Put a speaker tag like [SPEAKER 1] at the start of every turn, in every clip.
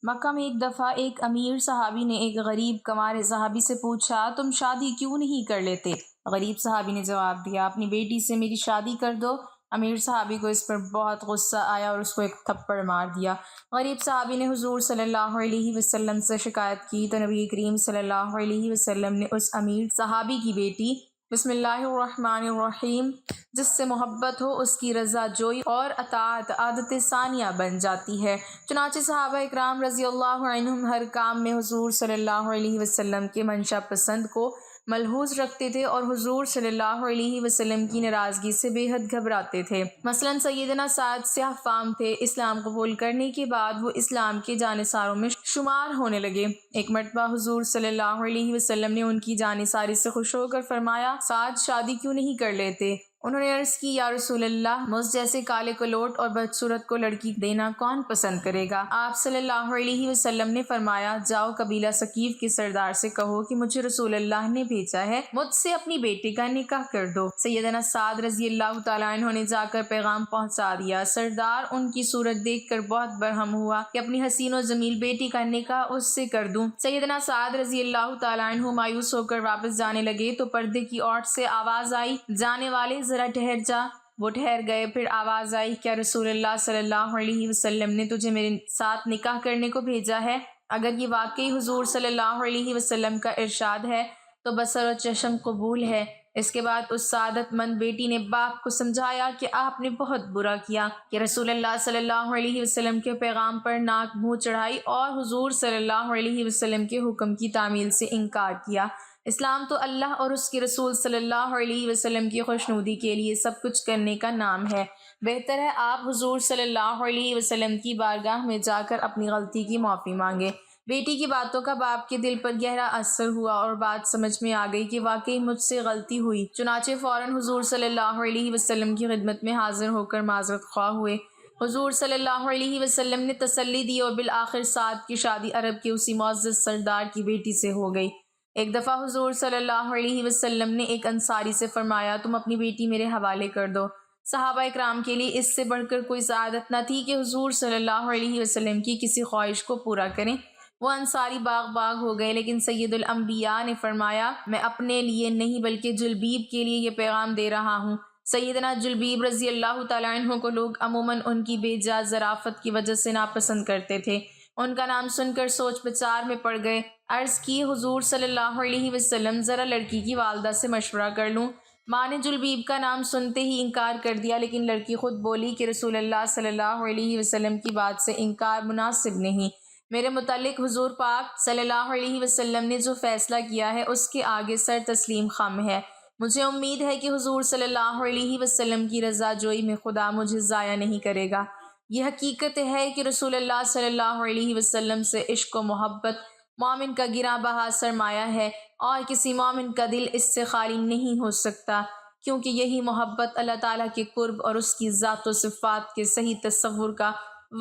[SPEAKER 1] مکہ میں ایک دفعہ ایک امیر صحابی نے ایک غریب کنوارے صحابی سے پوچھا، تم شادی کیوں نہیں کر لیتے؟ غریب صحابی نے جواب دیا، اپنی بیٹی سے میری شادی کر دو۔ امیر صحابی کو اس پر بہت غصہ آیا اور اس کو ایک تھپڑ مار دیا۔ غریب صحابی نے حضور صلی اللہ علیہ وسلم سے شکایت کی تو نبی کریم صلی اللہ علیہ وسلم نے اس امیر صحابی کی بیٹی بسم اللہ الرحمن الرحیم جس سے محبت ہو اس کی رضا جوئی اور اطاعت عادت ثانیہ بن جاتی ہے۔ چنانچہ صحابہ اکرام رضی اللہ عنہم ہر کام میں حضور صلی اللہ علیہ وسلم کے منشا پسند کو ملحوظ رکھتے تھے اور حضور صلی اللہ علیہ وسلم کی ناراضگی سے بے حد گھبراتے تھے۔ مثلاً سیدنا سعد سیاہ فام تھے، اسلام قبول کرنے کے بعد وہ اسلام کے جانصاروں میں شمار ہونے لگے۔ ایک مرتبہ حضور صلی اللہ علیہ وسلم نے ان کی جانصاری سے خوش ہو کر فرمایا، سعد شادی کیوں نہیں کر لیتے؟ انہوں نے عرض کی، یا رسول اللہ، مجھ جیسے کالے کلوٹ اور بدصورت کو لڑکی دینا کون پسند کرے گا؟ آپ صلی اللہ علیہ وسلم نے فرمایا، جاؤ قبیلہ ثقیف کے سردار سے کہو کہ مجھے رسول اللہ نے بھیجا ہے، مجھ سے اپنی بیٹی کا نکاح کر دو۔ سیدنا سعد رضی اللہ تعالیٰ عنہ نے جا کر پیغام پہنچا دیا۔ سردار ان کی صورت دیکھ کر بہت برہم ہوا کہ اپنی حسین و جمیل بیٹی کا نکاح اس سے کر دوں۔ سیدنا سعد رضی اللہ تعالیٰ عنہ مایوس ہو کر واپس جانے لگے تو پردے کی اوٹ سے آواز آئی، جانے والے ذرا ٹھہر جا۔ وہ ٹھہر گئے۔ پھر آواز آئی، کیا رسول اللہ صلی اللہ علیہ وسلم نے تجھے میرے ساتھ نکاح کرنے کو بھیجا ہے؟ اگر یہ واقعی حضور صلی اللہ علیہ وسلم کا ارشاد ہے تو بصر و چشم قبول ہے۔ اس کے بعد اس سعادت مند بیٹی نے باپ کو سمجھایا کہ آپ نے بہت برا کیا کہ رسول اللہ صلی اللہ علیہ وسلم کے پیغام پر ناک منہ چڑھائی اور حضور صلی اللہ علیہ وسلم کے حکم کی تعمیل سے انکار کیا۔ اسلام تو اللہ اور اس کے رسول صلی اللہ علیہ وسلم کی خوشنودی کے لیے سب کچھ کرنے کا نام ہے۔ بہتر ہے آپ حضور صلی اللہ علیہ وسلم کی بارگاہ میں جا کر اپنی غلطی کی معافی مانگیں۔ بیٹی کی باتوں کا باپ کے دل پر گہرا اثر ہوا اور بات سمجھ میں آ گئی کہ واقعی مجھ سے غلطی ہوئی۔ چنانچہ فوراً حضور صلی اللہ علیہ وسلم کی خدمت میں حاضر ہو کر معذرت خواہ ہوئے۔ حضور صلی اللہ علیہ وسلم نے تسلی دی اور بالآخر سعد کی شادی عرب کے اسی معزز سردار کی بیٹی سے ہو گئی۔ ایک دفعہ حضور صلی اللہ علیہ وسلم نے ایک انصاری سے فرمایا، تم اپنی بیٹی میرے حوالے کر دو۔ صحابہ اکرام کے لیے اس سے بڑھ کر کوئی سعادت نہ تھی کہ حضور صلی اللہ علیہ وسلم کی کسی خواہش کو پورا کریں۔ وہ انصاری باغ ہو گئے، لیکن سید الانبیاء نے فرمایا، میں اپنے لیے نہیں بلکہ جلبیب کے لیے یہ پیغام دے رہا ہوں۔ سیدنا جلبیب رضی اللہ تعالیٰ عنہ کو لوگ عموماً ان کی بے جا ظرافت کی وجہ سے ناپسند کرتے تھے۔ ان کا نام سن کر سوچ بچار میں پڑ گئے۔ عرض کی، حضور صلی اللہ علیہ وسلم، ذرا لڑکی کی والدہ سے مشورہ کر لوں۔ ماں نے جلبیب کا نام سنتے ہی انکار کر دیا، لیکن لڑکی خود بولی کہ رسول اللہ صلی اللہ علیہ وسلم کی بات سے انکار مناسب نہیں۔ میرے متعلق حضور پاک صلی اللہ علیہ وسلم نے جو فیصلہ کیا ہے اس کے آگے سر تسلیم خم ہے۔ مجھے امید ہے کہ حضور صلی اللہ علیہ وسلم کی رضا جوئی میں خدا مجھے ضائع نہیں کرے گا۔ یہ حقیقت ہے کہ رسول اللہ صلی اللہ علیہ وسلم سے عشق و محبت مومن کا گراں بہا سرمایہ ہے اور کسی مومن کا دل اس سے خالی نہیں ہو سکتا، کیونکہ یہی محبت اللہ تعالیٰ کے قرب اور اس کی ذات و صفات کے صحیح تصور کا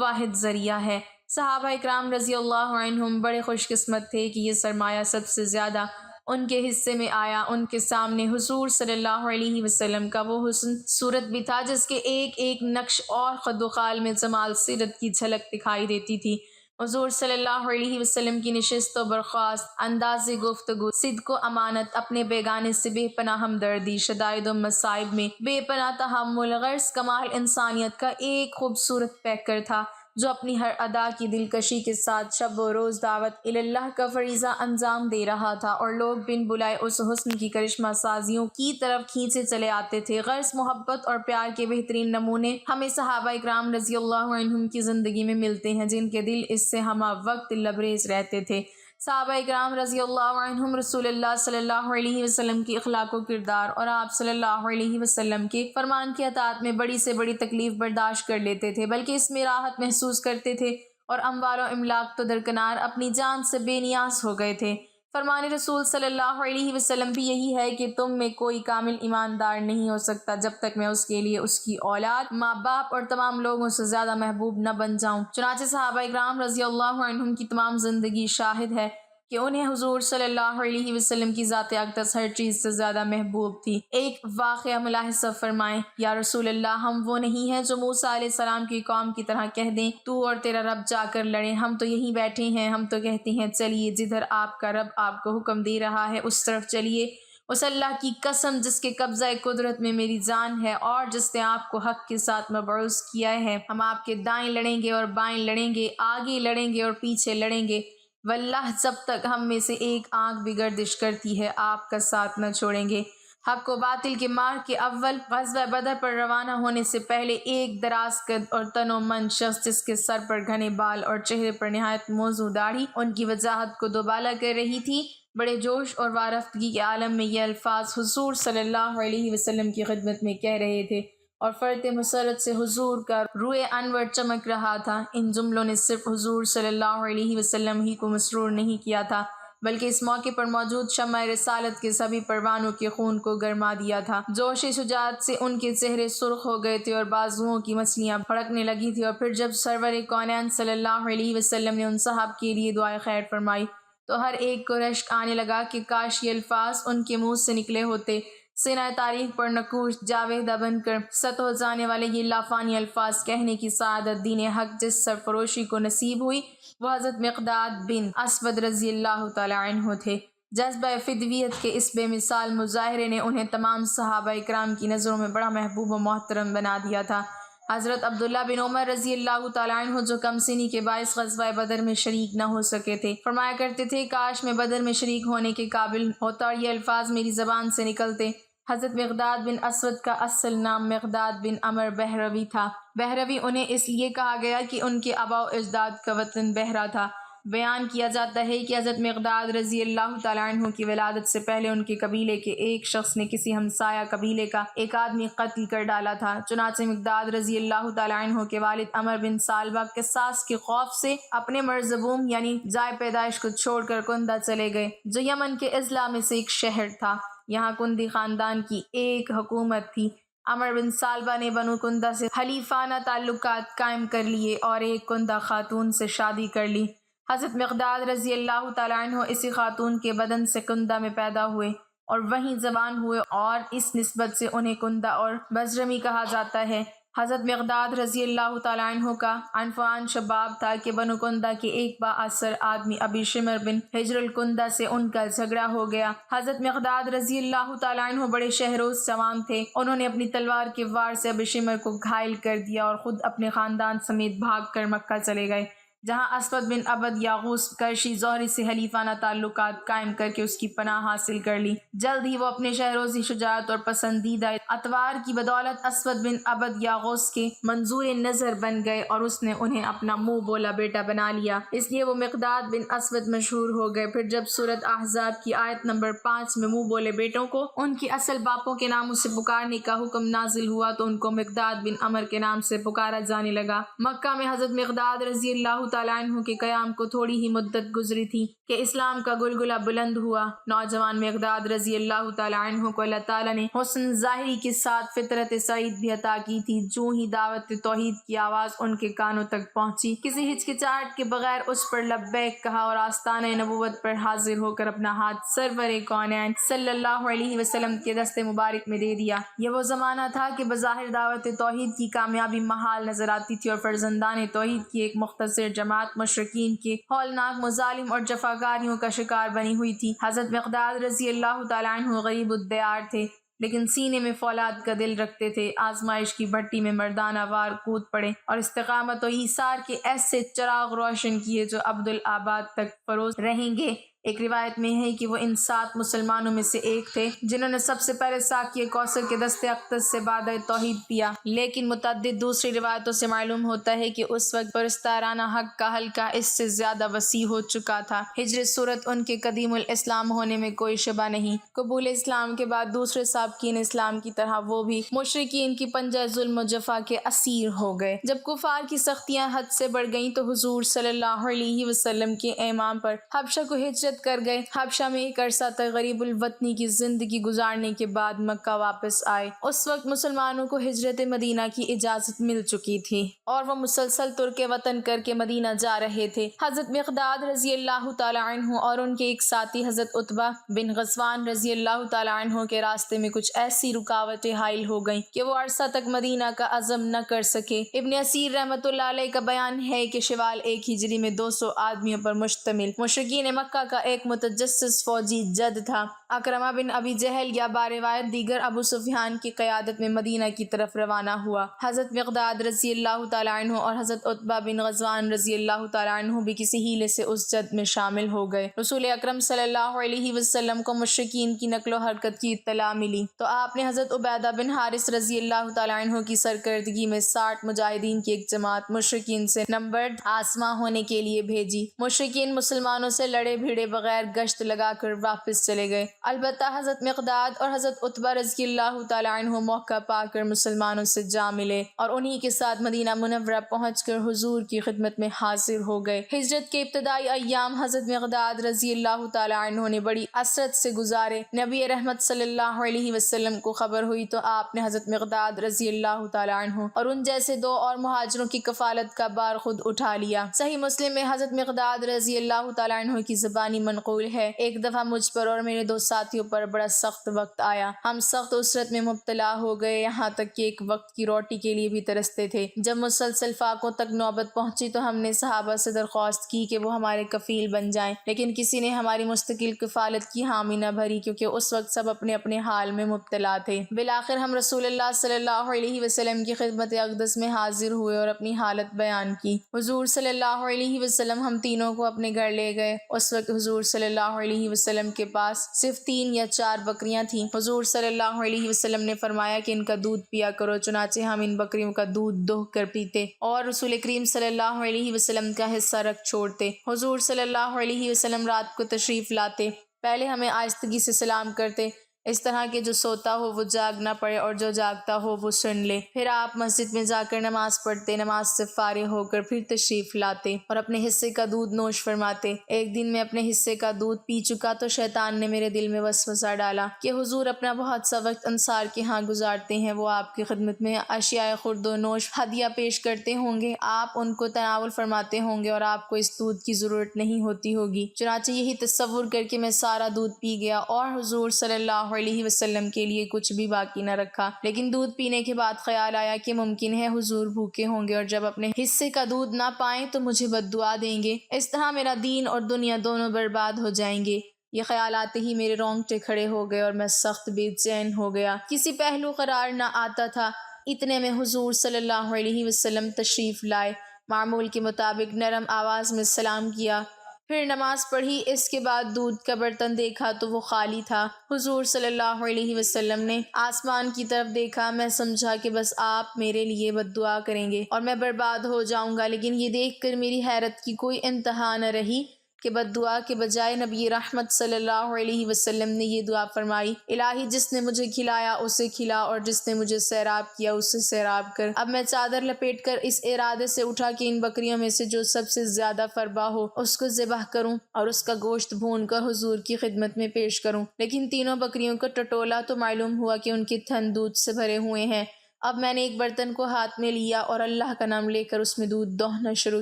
[SPEAKER 1] واحد ذریعہ ہے۔ صحابہ اکرام رضی اللہ عنہم بڑے خوش قسمت تھے کہ یہ سرمایہ سب سے زیادہ ان کے حصے میں آیا۔ ان کے سامنے حضور صلی اللہ علیہ وسلم کا وہ حسن صورت بھی تھا جس کے ایک ایک نقش اور خد و خال میں جمال سیرت کی جھلک دکھائی دیتی تھی۔ حضور صلی اللہ علیہ وسلم کی نشست و برخاست، انداز گفتگو، صدق و امانت، اپنے بیگانے سے بے پناہ ہمدردی، شدائد و مصائب میں بے پناہ تحمل، غرض کمال انسانیت کا ایک خوبصورت پیکر تھا جو اپنی ہر ادا کی دلکشی کے ساتھ شب و روز دعوت اللہ کا فریضہ انجام دے رہا تھا، اور لوگ بن بلائے اس حسن کی کرشمہ سازیوں کی طرف کھینچے چلے آتے تھے۔ غرض محبت اور پیار کے بہترین نمونے ہمیں صحابہ اکرام رضی اللہ عنہم کی زندگی میں ملتے ہیں، جن کے دل اس سے ہمہ وقت لبریز رہتے تھے۔ صحابہ اکرام رضی اللہ عنہم رسول اللہ صلی اللہ علیہ وسلم کی اخلاق و کردار اور آپ صلی اللہ علیہ وسلم کے فرمان کی اطاعت میں بڑی سے بڑی تکلیف برداشت کر لیتے تھے، بلکہ اس میں راحت محسوس کرتے تھے، اور اموال و املاک تو درکنار اپنی جان سے بے نیاز ہو گئے تھے۔ فرمان رسول صلی اللہ علیہ وسلم بھی یہی ہے کہ تم میں کوئی کامل ایماندار نہیں ہو سکتا جب تک میں اس کے لیے اس کی اولاد، ماں باپ اور تمام لوگوں سے زیادہ محبوب نہ بن جاؤں۔ چنانچہ صحابہ اکرام رضی اللہ عنہم کی تمام زندگی شاہد ہے کہ انہیں حضور صلی اللہ علیہ وسلم کی ذات اقدس ہر چیز سے زیادہ محبوب تھی۔ ایک واقعہ ملاحظہ فرمائیں، یا رسول اللہ، ہم وہ نہیں ہیں جو موسیٰ علیہ السلام کی قوم کی طرح کہہ دیں تو اور تیرا رب جا کر لڑیں، ہم تو یہیں بیٹھے ہیں، ہم تو کہتے ہیں چلیے جدھر آپ کا رب آپ کو حکم دے رہا ہے اس طرف چلیے۔ اس اللہ کی قسم جس کے قبضہ قدرت میں میری جان ہے اور جس نے آپ کو حق کے ساتھ مبعوث کیا ہے، ہم آپ کے دائیں لڑیں گے اور بائیں لڑیں گے، آگے لڑیں گے اور پیچھے لڑیں گے، واللہ جب تک ہم میں سے ایک آنکھ بھی گردش کرتی ہے آپ کا ساتھ نہ چھوڑیں گے۔ حق و باطل کے مار کے اول غزوہ بدر پر روانہ ہونے سے پہلے ایک دراز قد اور تن و من شخص جس کے سر پر گھنے بال اور چہرے پر نہایت موزوں داڑھی ان کی وضاحت کو دوبالا کر رہی تھی، بڑے جوش اور وارفتگی کے عالم میں یہ الفاظ حضور صلی اللہ علیہ وسلم کی خدمت میں کہہ رہے تھے، اور فرط مسرت سے حضور کا روئے انور چمک رہا تھا۔ ان جملوں نے صرف حضور صلی اللہ علیہ وسلم ہی کو مسرور نہیں کیا تھا، بلکہ اس موقع پر موجود شمع رسالت کے سبھی پروانوں کے خون کو گرما دیا تھا۔ جوش شجاعت سے ان کے چہرے سرخ ہو گئے تھے اور بازوؤں کی مچھلیاں پھڑکنے لگی تھی، اور پھر جب سرور کونین صلی اللہ علیہ وسلم نے ان صاحب کے لیے دعائے خیر فرمائی تو ہر ایک کو رشک آنے لگا کہ کاش یہ الفاظ ان کے منہ سے نکلے ہوتے۔ سینہ تاریخ پر نقوش جاویدہ بن کر ست ہو جانے والے یہ لافانی الفاظ کہنے کی سعادت دین حق جس سرفروشی کو نصیب ہوئی وہ حضرت مقداد بن اسود رضی اللہ تعالی عنہ تھے۔ جذبہ فدویت کے اس بے مثال مظاہرے نے انہیں تمام صحابہ اکرام کی نظروں میں بڑا محبوب و محترم بنا دیا تھا۔ حضرت عبداللہ بن عمر رضی اللہ تعالی عنہ جو کم سنی کے باعث غزوہ بدر میں شریک نہ ہو سکے تھے، فرمایا کرتے تھے کاش میں بدر میں شریک ہونے کے قابل ہوتا اور یہ الفاظ میری زبان سے نکلتے۔ حضرت مقداد بن اسود کا اصل نام مقداد بن عمر بہروی تھا۔ بہروی انہیں اس لیے کہا گیا کہ ان کے آباء و اجداد کا وطن بحرہ تھا۔ بیان کیا جاتا ہے کہ حضرت مقداد رضی اللہ تعالیٰ عنہ کی ولادت سے پہلے ان کے قبیلے کے ایک شخص نے کسی ہمسایہ قبیلے کا ایک آدمی قتل کر ڈالا تھا، چنانچہ مقداد رضی اللہ تعالیٰ عنہ کے والد عمر بن سالبہ قصاص کے خوف سے اپنے مرزبوم یعنی جائے پیدائش کو چھوڑ کر کندہ چلے گئے، جو یمن کے اضلاع میں سے ایک شہر تھا۔ یہاں کندی خاندان کی ایک حکومت تھی۔ عمر بن سالبہ نے بنو کندہ سے حلیفانہ تعلقات قائم کر لیے اور ایک کندہ خاتون سے شادی کر لی۔ حضرت مقداد رضی اللہ تعالیٰ عنہ اسی خاتون کے بدن سے کندہ میں پیدا ہوئے اور وہیں زبان ہوئے، اور اس نسبت سے انہیں کندہ اور بزرمی کہا جاتا ہے۔ حضرت مقداد رضی اللہ تعالیٰ عنہ کا عنفوان شباب تھا کہ بنو کندہ کے ایک با اثر آدمی ابی شمر بن ہجر الکندہ سے ان کا جھگڑا ہو گیا۔ حضرت مقداد رضی اللہ تعالیٰ عنہ بڑے شہروز جوان تھے، انہوں نے اپنی تلوار کے وار سے ابی شمر کو گھائل کر دیا اور خود اپنے خاندان سمیت بھاگ کر مکہ چلے گئے، جہاں اسود بن عبد یاغوث کرشی زہری سے حلیفانہ تعلقات قائم کر کے اس کی پناہ حاصل کر لی۔ جلد ہی وہ اپنے شہروزی شجاعت اور پسندیدہ اطوار کی بدولت اسود بن عبد یاغوث کے منظور نظر بن گئے اور اس نے انہیں اپنا منہ بولا بیٹا بنا لیا، اس لیے وہ مقداد بن اسود مشہور ہو گئے۔ پھر جب سورۃ احزاب کی آیت نمبر 5 میں منہ بولے بیٹوں کو ان کے اصل باپوں کے ناموں سے پکارنے کا حکم نازل ہوا تو ان کو مقداد بن عمر کے نام سے پکارا جانے لگا۔ مکہ میں حضرت مقداد رضی اللہ تعالیٰ عنہ کے قیام کو تھوڑی ہی مدت گزری تھی کہ اسلام کا گلگلہ بلند ہوا۔ نوجوان مقداد رضی اللہ تعالیٰ عنہ کو اللہ تعالیٰ نے حسن ظاہری کے ساتھ فطرت سعید بھی عطا کی تھی۔ جو ہی دعوت توحید کی آواز ان کے کانوں تک پہنچی، کسی ہچکچاہٹ کے بغیر اس پر لبیک کہا اور آستانہ نبوت پر حاضر ہو کر اپنا ہاتھ سرور کونین صلی اللہ علیہ وسلم کے دست مبارک میں دے دیا۔ یہ وہ زمانہ تھا کہ بظاہر دعوت توحید کی کامیابی محال نظر آتی تھی اور فرزندان توحید کی ایک مختصر جماعت مشرکین کے ہولناک مظالم اور جفاکاریوں کا شکار بنی ہوئی تھی۔ حضرت مقداد رضی اللہ تعالیٰ عنہ غریب الدیار تھے، لیکن سینے میں فولاد کا دل رکھتے تھے۔ آزمائش کی بھٹی میں مردانہ وار کود پڑے اور استقامت و ایثار کے ایسے چراغ روشن کیے جو عبدالآباد تک فروز رہیں گے۔ ایک روایت میں ہے کہ وہ ان 7 مسلمانوں میں سے ایک تھے جنہوں نے سب سے پہلے ساقی کوثر کے دست اقدس سے بادۂ توحید پیا، لیکن متعدد دوسری روایتوں سے معلوم ہوتا ہے کہ اس وقت پرستارانہ حق کا حلقہ اس سے زیادہ وسیع ہو چکا تھا۔ ہجرت صورت ان کے قدیم الاسلام ہونے میں کوئی شبہ نہیں۔ قبول اسلام کے بعد دوسرے سابقین اسلام کی طرح وہ بھی مشرکین کی پنجہ ظلم و جفا کے اسیر ہو گئے۔ جب کفار کی سختیاں حد سے بڑھ گئیں تو حضور صلی اللہ علیہ وسلم کے ایمان پر حبشہ کو ہجرت ہجرت کر گئے۔ حبشہ میں ایک عرصہ تک غریب الوطنی کی زندگی گزارنے کے بعد مکہ واپس آئے۔ اس وقت مسلمانوں کو ہجرت مدینہ کی اجازت مل چکی تھی اور وہ مسلسل ترک وطن کر کے مدینہ جا رہے تھے۔ حضرت مقداد رضی اللہ تعالیٰ عنہ اور ان کے ایک ساتھی حضرت عتبہ بن غزوان رضی اللہ تعالیٰ عنہ کے راستے میں کچھ ایسی رکاوٹیں حائل ہو گئیں کہ وہ عرصہ تک مدینہ کا عزم نہ کر سکے۔ ابن اسیر رحمۃ اللہ علیہ کا بیان ہے کہ شوال 1 ہجری میں 200 آدمیوں پر مشتمل مشرکین مکہ کا ایک متجسس فوجی جد تھا، اکرمہ بن ابی جہل یا باروایت دیگر ابو سفیان کی قیادت میں مدینہ کی طرف روانہ ہوا۔ حضرت مقداد رضی اللہ تعالیٰ عنہ اور حضرت عتبہ بن غزوان رضی اللہ تعالیٰ عنہ بھی کسی ہیلے سے اس جد میں شامل ہو گئے۔ رسول اکرم صلی اللہ علیہ وسلم کو مشرکین کی نقل و حرکت کی اطلاع ملی تو آپ نے حضرت عبیدہ بن حارث رضی اللہ تعالیٰ عنہ کی سرکردگی میں 60 مجاہدین کی ایک جماعت مشرکین سے نمبرڈ آزما ہونے کے لیے بھیجی۔ مشرکین مسلمانوں سے لڑے بھیڑے بغیر گشت لگا کر واپس چلے گئے، البتہ حضرت مقداد اور حضرت عتبہ رضی اللہ تعالیٰ عنہ موقع پا کر مسلمانوں سے جا ملے اور انہی کے ساتھ مدینہ منورہ پہنچ کر حضور کی خدمت میں حاضر ہو گئے۔ ہجرت کے ابتدائی ایام حضرت مقداد رضی اللہ تعالیٰ عنہ نے بڑی اسرت سے گزارے۔ نبی رحمت صلی اللہ علیہ وسلم کو خبر ہوئی تو آپ نے حضرت مقداد رضی اللہ تعالیٰ عنہ اور ان جیسے 2 اور مہاجروں کی کفالت کا بار خود اٹھا لیا۔ صحیح مسلم میں حضرت مقداد رضی اللہ تعالیٰ عنہ کی زبانی منقول ہے، ایک دفعہ مجھ پر اور میرے 2 ساتھیوں پر بڑا سخت وقت آیا، ہم سخت اسرت میں مبتلا ہو گئے، یہاں تک کہ ایک وقت کی روٹی کے لیے بھی ترستے تھے۔ جب مسلسل فاقوں تک نوبت پہنچی تو ہم نے صحابہ سے درخواست کی کہ وہ ہمارے کفیل بن جائیں، لیکن کسی نے ہماری مستقل کفالت کی حامی نہ بھری کیونکہ اس وقت سب اپنے اپنے حال میں مبتلا تھے۔ بالآخر ہم رسول اللہ صلی اللہ علیہ وسلم کی خدمت اقدس میں حاضر ہوئے اور اپنی حالت بیان کی۔ حضور صلی اللہ علیہ وسلم ہم تینوں کو اپنے گھر لے گئے۔ اس وقت حضور صلی اللہ علیہ وسلم کے پاس صرف 3 یا 4 بکریاں تھیں۔ حضور صلی اللہ علیہ وسلم نے فرمایا کہ ان کا دودھ پیا کرو، چنانچہ ہم ان بکریوں کا دودھ دوہ کر پیتے اور رسول کریم صلی اللہ علیہ وسلم کا حصہ رکھ چھوڑتے۔ حضور صلی اللہ علیہ وسلم رات کو تشریف لاتے، پہلے ہمیں آہستگی سے سلام کرتے، اس طرح کہ جو سوتا ہو وہ جاگ نہ پڑے اور جو جاگتا ہو وہ سن لے۔ پھر آپ مسجد میں جا کر نماز پڑھتے، نماز سے فارغ ہو کر پھر تشریف لاتے اور اپنے حصے کا دودھ نوش فرماتے۔ ایک دن میں اپنے حصے کا دودھ پی چکا تو شیطان نے میرے دل میں وسوسہ ڈالا کہ حضور اپنا بہت سا وقت انصار کے ہاں گزارتے ہیں، وہ آپ کی خدمت میں اشیاء خورد و نوش ہدیہ پیش کرتے ہوں گے، آپ ان کو تناول فرماتے ہوں گے اور آپ کو اس دودھ کی ضرورت نہیں ہوتی ہوگی۔ چنانچہ یہی تصور کر کے میں سارا دودھ پی گیا اور حضور صلی اللہ علیہ وسلم کے لیے کچھ بھی باقی نہ رکھا، لیکن دودھ پینے کے بعد خیال آیا کہ ممکن ہے حضور بھوکے ہوں گے اور جب اپنے حصے کا دودھ نہ پائیں تو مجھے بد دعا دیں گے، اس طرح میرا دین اور دنیا دونوں برباد ہو جائیں گے۔ یہ خیال آتے ہی میرے رونگٹے کھڑے ہو گئے اور میں سخت بے چین ہو گیا، کسی پہلو قرار نہ آتا تھا۔ اتنے میں حضور صلی اللہ علیہ وسلم تشریف لائے، معمول کے مطابق نرم آواز میں سلام کیا، پھر نماز پڑھی۔ اس کے بعد دودھ کا برتن دیکھا تو وہ خالی تھا۔ حضور صلی اللہ علیہ وسلم نے آسمان کی طرف دیکھا، میں سمجھا کہ بس آپ میرے لیے بد دعا کریں گے اور میں برباد ہو جاؤں گا، لیکن یہ دیکھ کر میری حیرت کی کوئی انتہا نہ رہی کہ بد دعا کے بجائے نبی رحمت صلی اللہ علیہ وسلم نے یہ دعا فرمائی، الہی جس نے مجھے کھلایا اسے کھلا اور جس نے مجھے سیراب کیا اسے سیراب کر۔ اب میں چادر لپیٹ کر اس ارادے سے اٹھا کہ ان بکریوں میں سے جو سب سے زیادہ فربا ہو اس کو ذبح کروں اور اس کا گوشت بھون کر حضور کی خدمت میں پیش کروں، لیکن تینوں بکریوں کو ٹٹولا تو معلوم ہوا کہ ان کے تھن دودھ سے بھرے ہوئے ہیں۔ اب میں نے ایک برتن کو ہاتھ میں لیا اور اللہ کا نام لے کر اس میں دودھ دوہنا شروع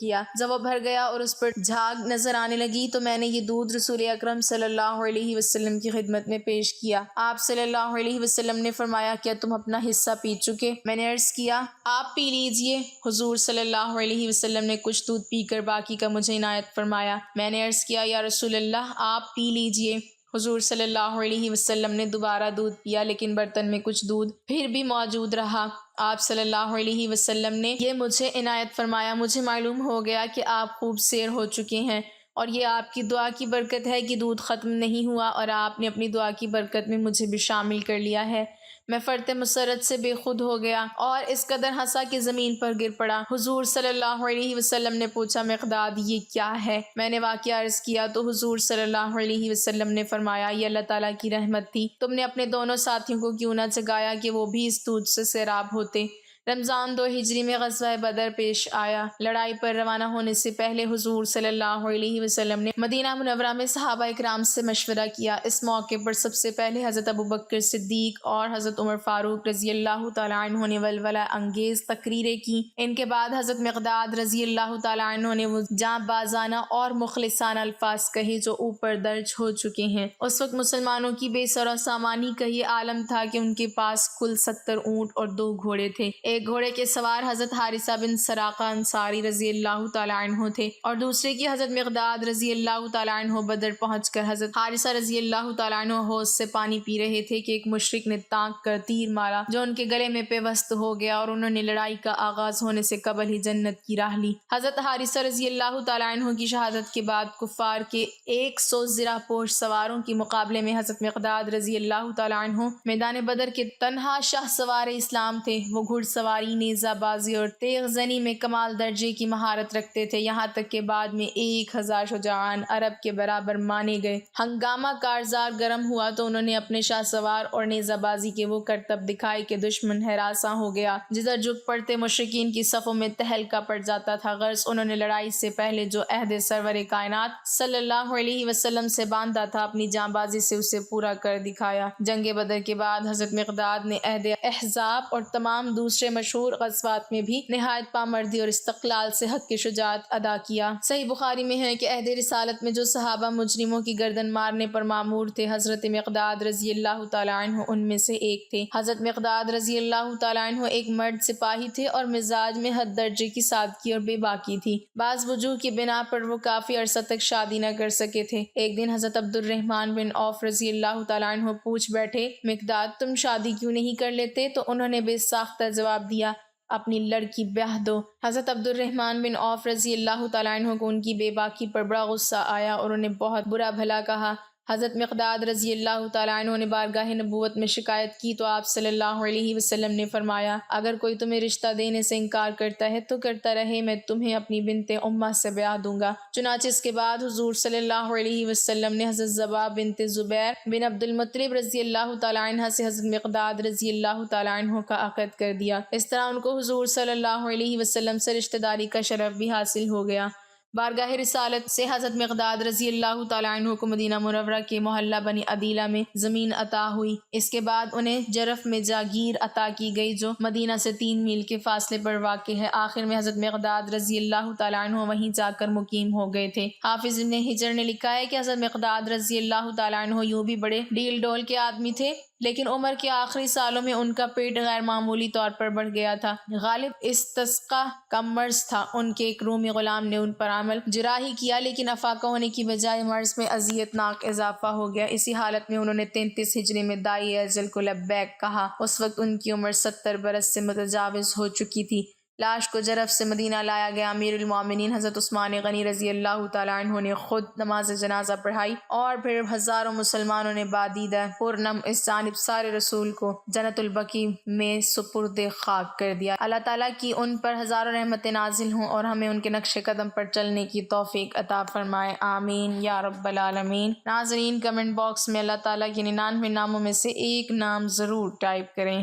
[SPEAKER 1] کیا۔ جب وہ بھر گیا اور اس پر جھاگ نظر آنے لگی تو میں نے یہ دودھ رسول اکرم صلی اللہ علیہ وسلم کی خدمت میں پیش کیا۔ آپ صلی اللہ علیہ وسلم نے فرمایا، کیا تم اپنا حصہ پی چکے؟ میں نے عرض کیا، آپ پی لیجئے۔ حضور صلی اللہ علیہ وسلم نے کچھ دودھ پی کر باقی کا مجھے عنایت فرمایا۔ میں نے عرض کیا، یا رسول اللہ آپ پی لیجئے۔ حضور صلی اللہ علیہ وسلم نے دوبارہ دودھ پیا، لیکن برتن میں کچھ دودھ پھر بھی موجود رہا۔ آپ صلی اللہ علیہ وسلم نے یہ مجھے عنایت فرمایا، مجھے معلوم ہو گیا کہ آپ خوب سیر ہو چکے ہیں اور یہ آپ کی دعا کی برکت ہے کہ دودھ ختم نہیں ہوا اور آپ نے اپنی دعا کی برکت میں مجھے بھی شامل کر لیا ہے۔ میں فرط مسرت سے بے خود ہو گیا اور اس قدر ہنسا کہ زمین پر گر پڑا۔ حضور صلی اللہ علیہ وسلم نے پوچھا، مقداد یہ کیا ہے؟ میں نے واقعہ عرض کیا تو حضور صلی اللہ علیہ وسلم نے فرمایا، یہ اللہ تعالیٰ کی رحمت تھی، تم نے اپنے دونوں ساتھیوں کو کیوں نہ جگایا کہ وہ بھی اس دودھ سے سیراب ہوتے۔ رمضان 2 ہجری میں غزوہ بدر پیش آیا۔ لڑائی پر روانہ ہونے سے پہلے حضور صلی اللہ علیہ وسلم نے مدینہ منورہ میں صحابہ اکرام سے مشورہ کیا۔ اس موقع پر سب سے پہلے حضرت ابوبکر صدیق اور حضرت عمر فاروق رضی اللہ تعالیٰ عنہ نے ولولہ انگیز تقریریں کی۔ ان کے بعد حضرت مقداد رضی اللہ تعالیٰ عنہ نے وہ جاں بازانہ اور مخلصانہ الفاظ کہے جو اوپر درج ہو چکے ہیں۔ اس وقت مسلمانوں کی بے سر و سامانی کا یہ عالم تھا کہ ان کے پاس کل 70 اونٹ اور 2 گھوڑے تھے۔ ایک گھوڑے کے سوار حضرت حارثہ بن سراقہ انصاری رضی اللہ تعالیٰ عنہ تھے اور دوسرے کی حضرت مقداد رضی اللہ تعالیٰ عنہ بدر پہنچ کر حضرت حارثہ رضی اللہ تعالیٰ عنہ حوض سے پانی پی رہے تھے کہ ایک مشرک نے تانک کر تیر مارا جو ان کے گلے میں پیوست ہو گیا اور انہوں نے لڑائی کا آغاز ہونے سے قبل ہی جنت کی راہ لی۔ حضرت حارثہ رضی اللہ تعالیٰ عنہ کی شہادت کے بعد کفار کے 100 زرہ پوش سواروں کے مقابلے میں حضرت مقداد رضی اللہ تعالیٰ عنہ میدان بدر کے تنہا شاہ سوار اسلام تھے۔ وہ گھڑ سواری، نیزہ بازی اور تیغ زنی میں کمال درجے کی مہارت رکھتے تھے، یہاں تک کہ بعد میں 1000 شجاعان عرب کے برابر مانے گئے۔ ہنگامہ کارزار گرم ہوا تو انہوں نے اپنے شاہ سوار اور نیزہ بازی کے وہ کرتب دکھائے کہ دشمن ہراساں ہو گیا۔ جدھر جھک پڑتے مشرکین کی صفوں میں تہلکہ پڑ جاتا تھا۔ غرض انہوں نے لڑائی سے پہلے جو عہد سرور کائنات صلی اللہ علیہ وسلم سے باندھا تھا اپنی جاں بازی سے اسے پورا کر دکھایا۔ جنگ بدر کے بعد حضرت مقداد نے عہد احزاب اور تمام دوسرے مشہور غزوات میں بھی نہایت پامردی اور استقلال سے حق کی شجاعت ادا کیا۔ صحیح بخاری میں ہے کہ عہد رسالت میں جو صحابہ مجرموں کی گردن مارنے پر مامور تھے حضرت مقداد رضی اللہ تعالیٰ عنہ ان میں سے ایک تھے۔ حضرت مقداد رضی اللہ تعالیٰ عنہ ایک مرد سپاہی تھے اور مزاج میں حد درجے کی سادگی اور بے باکی تھی۔ بعض وجوہ کی بنا پر وہ کافی عرصہ تک شادی نہ کر سکے تھے۔ ایک دن حضرت عبد الرحمن بن عوف رضی اللہ تعالیٰ عنہ پوچھ بیٹھے، مقداد تم شادی کیوں نہیں کر لیتے؟ تو انہوں نے بے ساختہ جواب دیا، اپنی لڑکی بیاہ دو۔ حضرت عبد الرحمن بن عوف رضی اللہ تعالیٰ عنہ کو ان کی بے باکی پر بڑا غصہ آیا اور انہیں بہت برا بھلا کہا۔ حضرت مقداد رضی اللہ تعالیٰ عنہ نے بارگاہ نبوت میں شکایت کی تو آپ صلی اللہ علیہ وسلم نے فرمایا، اگر کوئی تمہیں رشتہ دینے سے انکار کرتا ہے تو کرتا رہے، میں تمہیں اپنی بنت امہ سے بیاہ دوں گا۔ چنانچہ اس کے بعد حضور صلی اللہ علیہ وسلم نے حضرت زبا بنت زبیر بن عبد المطلب رضی اللہ تعالیٰ عنہ سے حضرت مقداد رضی اللہ تعالیٰ عنہ کا عقد کر دیا۔ اس طرح ان کو حضور صلی اللہ علیہ وسلم سے رشتہ داری کا شرف بھی حاصل ہو گیا۔ بارگاہ رسالت سے حضرت مقداد رضی اللہ تعالیٰ عنہ کو مدینہ منورہ کے محلہ بنی عدیلہ میں زمین عطا ہوئی۔ اس کے بعد انہیں جرف میں جاگیر عطا کی گئی جو مدینہ سے 3 میل کے فاصلے پر واقع ہے۔ آخر میں حضرت مقداد رضی اللہ تعالیٰ عنہ وہیں جا کر مقیم ہو گئے تھے۔ حافظ ابن حجر نے لکھا ہے کہ حضرت مقداد رضی اللہ تعالیٰ عنہ یوں بھی بڑے ڈیل ڈول کے آدمی تھے، لیکن عمر کے آخری سالوں میں ان کا پیٹ غیر معمولی طور پر بڑھ گیا تھا۔ غالب استسقاء کا مرض تھا۔ ان کے ایک رومی غلام نے ان پر عمل جراحی کیا، لیکن افاقہ ہونے کی بجائے مرض میں اذیت ناک اضافہ ہو گیا۔ اسی حالت میں انہوں نے 33 ہجری میں دائی اجل کو لبیک کہا۔ اس وقت ان کی عمر 70 برس سے متجاوز ہو چکی تھی۔ لاش کو جرف سے مدینہ لایا گیا۔ امیر المومنین حضرت عثمان غنی رضی اللہ تعالیٰ عنہ نے خود نماز جنازہ پڑھائی اور پھر ہزاروں مسلمانوں نے بادیدہ پرنم اس جانب سارے رسول کو جنت البقیع میں سپرد خاک کر دیا۔ اللہ تعالیٰ کی ان پر ہزاروں رحمتیں نازل ہوں اور ہمیں ان کے نقش قدم پر چلنے کی توفیق عطا فرمائے، آمین یا رب العالمین۔ ناظرین، کمنٹ باکس میں اللہ تعالیٰ کے 99 ناموں میں سے ایک نام ضرور ٹائپ کریں۔